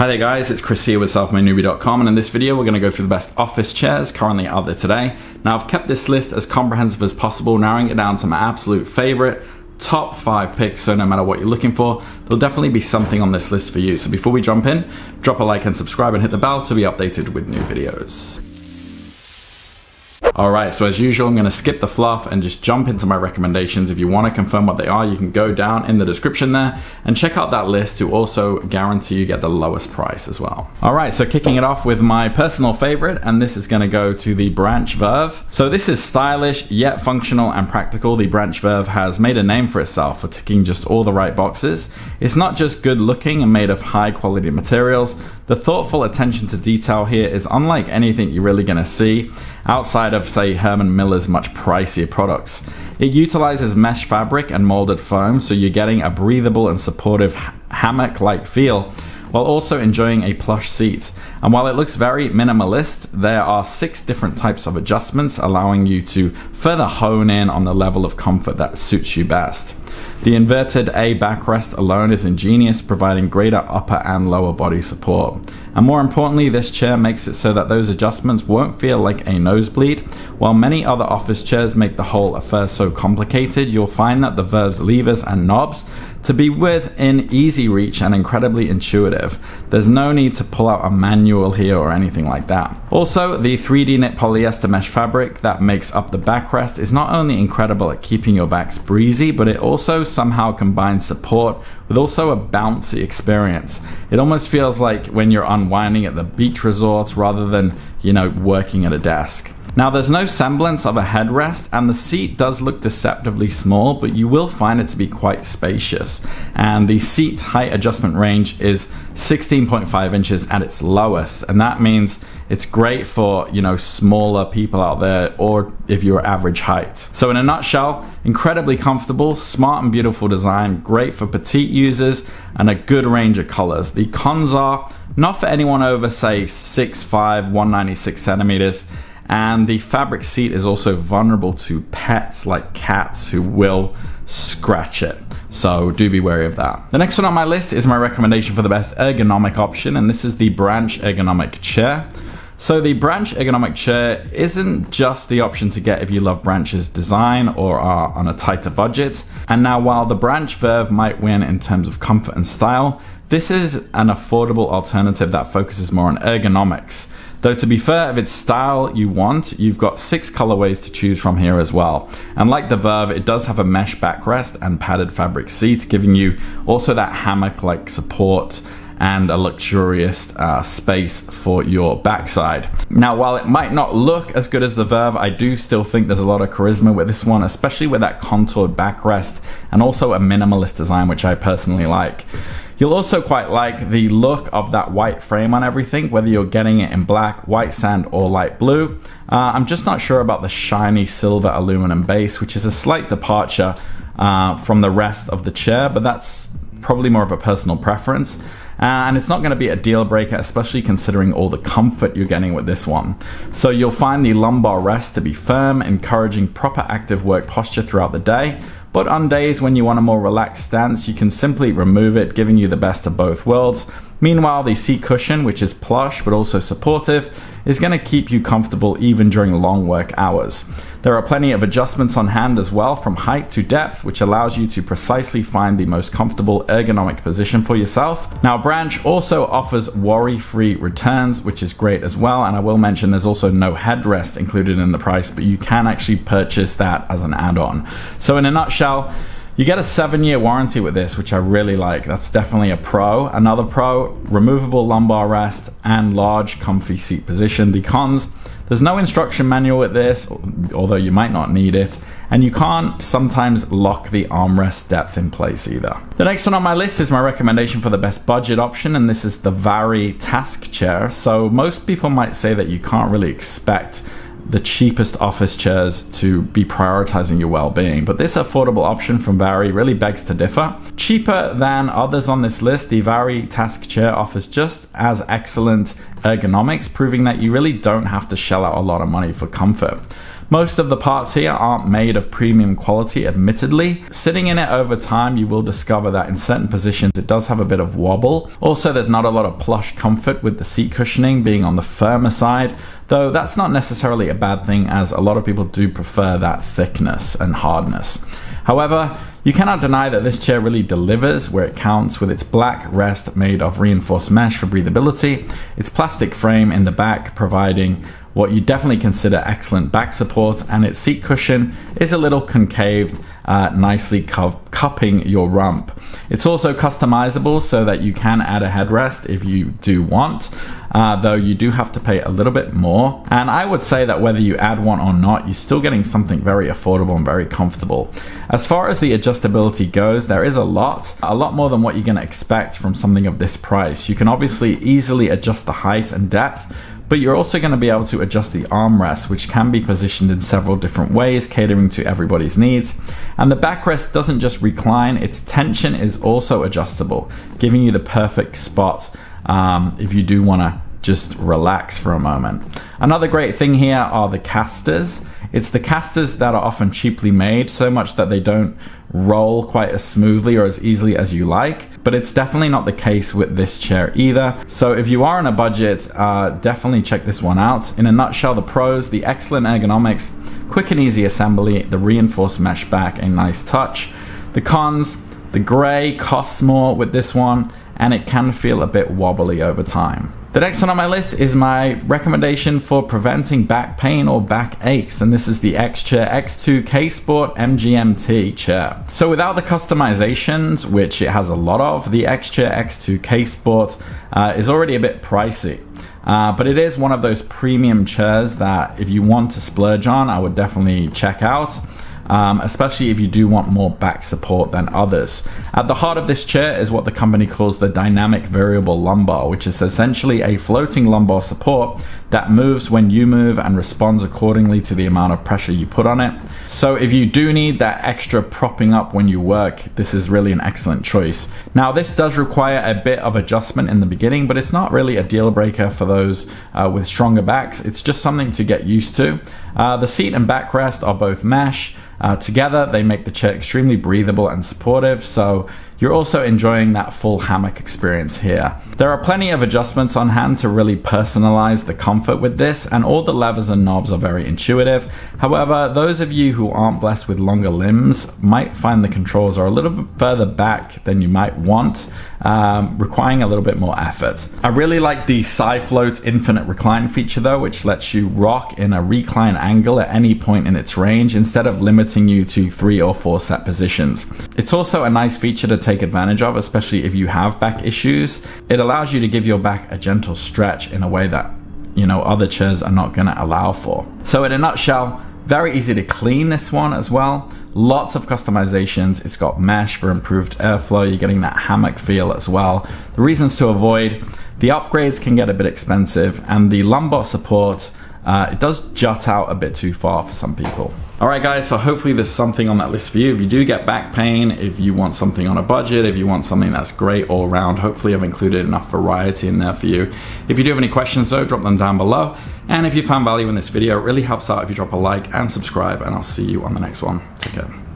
Hi there guys, it's Chris here with selfmadenewbie.com, and in this video we're going to go through the best office chairs currently out there today. Now I've kept this list as comprehensive as possible, narrowing it down to my absolute favorite top 5 picks, so no matter what you're looking for, there'll definitely be something on this list for you. So before we jump in, drop a like and subscribe and hit the bell to be updated with new videos. Alright, so as usual, I'm going to skip the fluff and just jump into my recommendations. If you want to confirm what they are, you can go down in the description there and check out that list to also guarantee you get the lowest price as well. Alright, so kicking it off with my personal favorite, and this is going to go to the Branch Verve. So this is stylish yet functional and practical. The Branch Verve has made a name for itself for ticking just all the right boxes. It's not just good looking and made of high quality materials. The thoughtful attention to detail here is unlike anything you're really going to see outside of, say, Herman Miller's much pricier products. It utilizes mesh fabric and molded foam, so you're getting a breathable and supportive hammock-like feel while also enjoying a plush seat. And while it looks very minimalist, there are 6 different types of adjustments allowing you to further hone in on the level of comfort that suits you best. The inverted A backrest alone is ingenious, providing greater upper and lower body support. And more importantly, this chair makes it so that those adjustments won't feel like a nosebleed. While many other office chairs make the whole affair so complicated, you'll find that the Verve's levers and knobs to be within easy reach and incredibly intuitive. There's no need to pull out a manual here or anything like that. Also, the 3D knit polyester mesh fabric that makes up the backrest is not only incredible at keeping your backs breezy, but it also somehow combines support with also a bouncy experience. It almost feels like when you're unwinding at the beach resorts rather than, working at a desk. Now there's no semblance of a headrest, and the seat does look deceptively small, but you will find it to be quite spacious. And the seat height adjustment range is 16.5 inches at its lowest, and that means it's great for, smaller people out there, or if you're average height. So in a nutshell, incredibly comfortable, smart and beautiful design, great for petite users, and a good range of colors. The cons are not for anyone over, say, 6'5", 196 centimeters. And the fabric seat is also vulnerable to pets like cats who will scratch it. So do be wary of that. The next one on my list is my recommendation for the best ergonomic option, and this is the Branch Ergonomic chair. So the Branch Ergonomic chair isn't just the option to get if you love Branch's design or are on a tighter budget. And now while the Branch Verve might win in terms of comfort and style, this is an affordable alternative that focuses more on ergonomics. Though to be fair, if it's style you want, you've got 6 colorways to choose from here as well. And like the Verve, it does have a mesh backrest and padded fabric seats, giving you also that hammock-like support and a luxurious space for your backside. Now, while it might not look as good as the Verve, I do still think there's a lot of charisma with this one, especially with that contoured backrest and also a minimalist design, which I personally like. You'll also quite like the look of that white frame on everything, whether you're getting it in black, white sand, or light blue. I'm just not sure about the shiny silver aluminum base, which is a slight departure from the rest of the chair, but that's probably more of a personal preference. And it's not going to be a deal breaker, especially considering all the comfort you're getting with this one. So you'll find the lumbar rest to be firm, encouraging proper active work posture throughout the day. But on days when you want a more relaxed stance, you can simply remove it, giving you the best of both worlds. Meanwhile, the seat cushion, which is plush but also supportive, is going to keep you comfortable even during long work hours. There are plenty of adjustments on hand as well, from height to depth, which allows you to precisely find the most comfortable ergonomic position for yourself. Now, Branch also offers worry-free returns, which is great as well. And I will mention there's also no headrest included in the price, but you can actually purchase that as an add-on. So in a nutshell, you get a 7-year warranty with this, which I really like. That's definitely a pro. Another pro, removable lumbar rest and large comfy seat position. The cons, there's no instruction manual with this, although you might not need it, and you can't sometimes lock the armrest depth in place either. The next one on my list is my recommendation for the best budget option, and this is the Verve Task Chair. So most people might say that you can't really expect the cheapest office chairs to be prioritizing your well-being, but this affordable option from Verve really begs to differ. Cheaper than others on this list, the Verve Task Chair offers just as excellent ergonomics, proving that you really don't have to shell out a lot of money for comfort. Most of the parts here aren't made of premium quality, admittedly. Sitting in it over time, you will discover that in certain positions it does have a bit of wobble. Also, there's not a lot of plush comfort with the seat cushioning being on the firmer side, though that's not necessarily a bad thing, as a lot of people do prefer that thickness and hardness. However, you cannot deny that this chair really delivers where it counts, with its black rest made of reinforced mesh for breathability, its plastic frame in the back providing what you definitely consider excellent back support, and its seat cushion is a little concaved, nicely cupping your rump. It's also customizable so that you can add a headrest if you do want, though you do have to pay a little bit more. And I would say that whether you add one or not, you're still getting something very affordable and very comfortable. As far as the adjustability goes, there is a lot more than what you're going to expect from something of this price. You can obviously easily adjust the height and depth, but you're also going to be able to adjust the armrest, which can be positioned in several different ways, catering to everybody's needs. And the backrest doesn't just recline, its tension is also adjustable, giving you the perfect spot if you do want to just relax for a moment. Another great thing here are the casters. It's the casters that are often cheaply made, so much that they don't roll quite as smoothly or as easily as you like, but it's definitely not the case with this chair either. So if you are on a budget, definitely check this one out. In a nutshell, the pros: the excellent ergonomics, quick and easy assembly, the reinforced mesh back, a nice touch. The cons: the gray costs more with this one, and it can feel a bit wobbly over time. The next one on my list is my recommendation for preventing back pain or back aches, and this is the X2K Sport MGMT chair. So without the customizations, which it has a lot of, the X2K Sport is already a bit pricey. But it is one of those premium chairs that if you want to splurge on, I would definitely check out. Especially if you do want more back support than others. At the heart of this chair is what the company calls the dynamic variable lumbar, which is essentially a floating lumbar support that moves when you move and responds accordingly to the amount of pressure you put on it. So if you do need that extra propping up when you work, this is really an excellent choice. Now, this does require a bit of adjustment in the beginning, but it's not really a deal breaker for those with stronger backs. It's just something to get used to. The seat and backrest are both mesh. Together, they make the chair extremely breathable and supportive, so you're also enjoying that full hammock experience here. There are plenty of adjustments on hand to really personalize the comfort with this, and all the levers and knobs are very intuitive. However, those of you who aren't blessed with longer limbs might find the controls are a little bit further back than you might want, requiring a little bit more effort. I really like the SiFloat infinite recline feature though, which lets you rock in a recline angle at any point in its range instead of limiting you to 3 or 4 set positions. It's also a nice feature to take advantage of, especially if you have back issues. It allows you to give your back a gentle stretch in a way that, you know, other chairs are not going to allow for. So in a nutshell, very easy to clean this one as well. Lots of customizations. It's got mesh for improved airflow. You're getting that hammock feel as well. The reasons to avoid: the upgrades can get a bit expensive, and the lumbar support, it does jut out a bit too far for some people. Alright guys, so hopefully there's something on that list for you. If you do get back pain, if you want something on a budget, if you want something that's great all around, hopefully I've included enough variety in there for you. If you do have any questions though, drop them down below. And if you found value in this video, it really helps out if you drop a like and subscribe, and I'll see you on the next one. Take care.